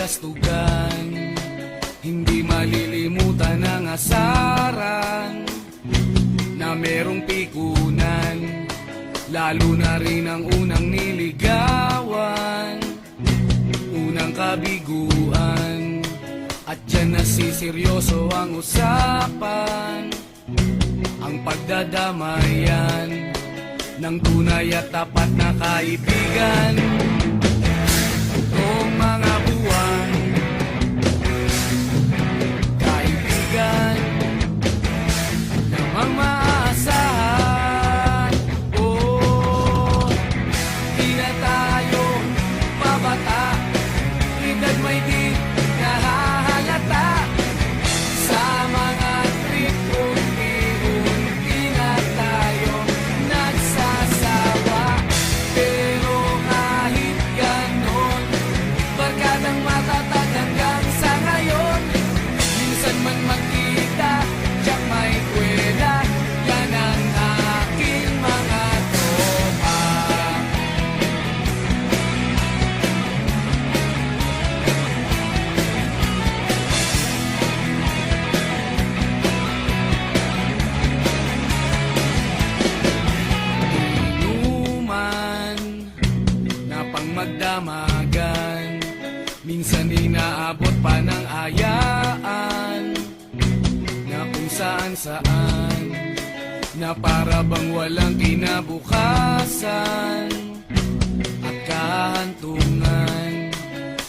kabalastugan. Hindi malilimutan ang asaran na merong pikunan, lalo na rin ang unang niligawan, unang kabiguan. At dyan nasiseryoso ang usapan, ang pagdadamayan ng tunay at tapat na kaibigan. Noong mga buwan, kaibigan namang maaasahan. Oh, di na tayo babata, edad may di nahahalata. Sa mga trip, unti-unti na tayo nagsasawa. Pero kahit ganon, barkadang matatag hanggang sa ngayon. Minsan man magkita, tiyak may kwela, yan ang aking mga tropa. Inuman na pang magdamagan, minsan inaabot pa ng ayaan, na kung saan-saan, na para bang walang kinabukasan at kahantungan.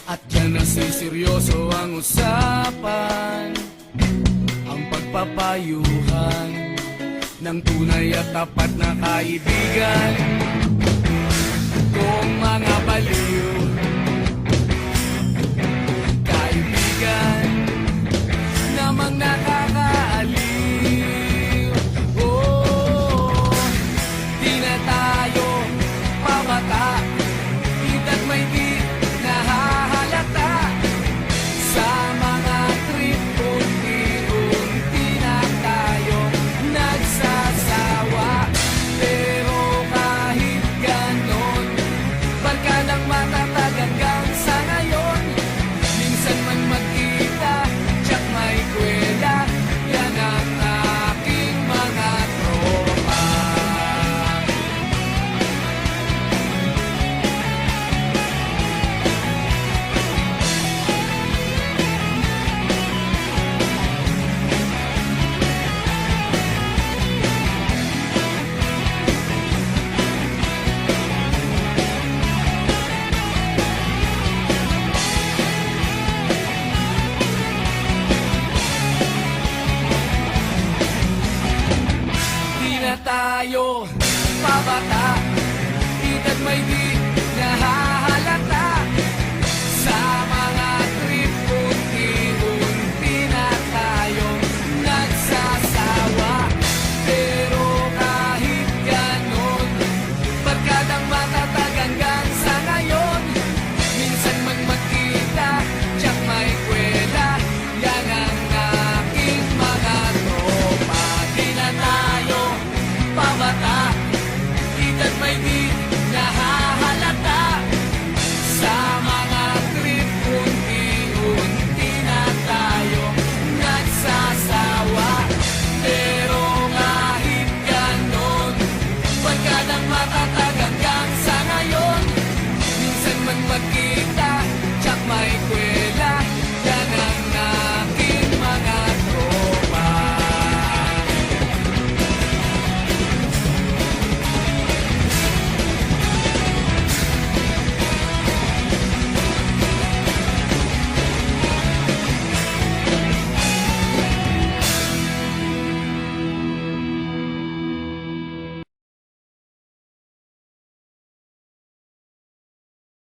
At dyan nasiseryoso ang usapan, ang pagpapayuhan ng tunay at tapat na kaibigan. Kung mga baliw, kaibigan namang nakakaaliw. Oh, di na tayo pabata, edad may di nahahalata. Sa mga trip, unti-unti na tayo nagsasawa. Pero kahit ganon, barkadang matatag hanggang sa ngayon. Minsan man magkita, tiyak may kwela, yan ang aking mga tropa. Di na tayo pabata, edad may di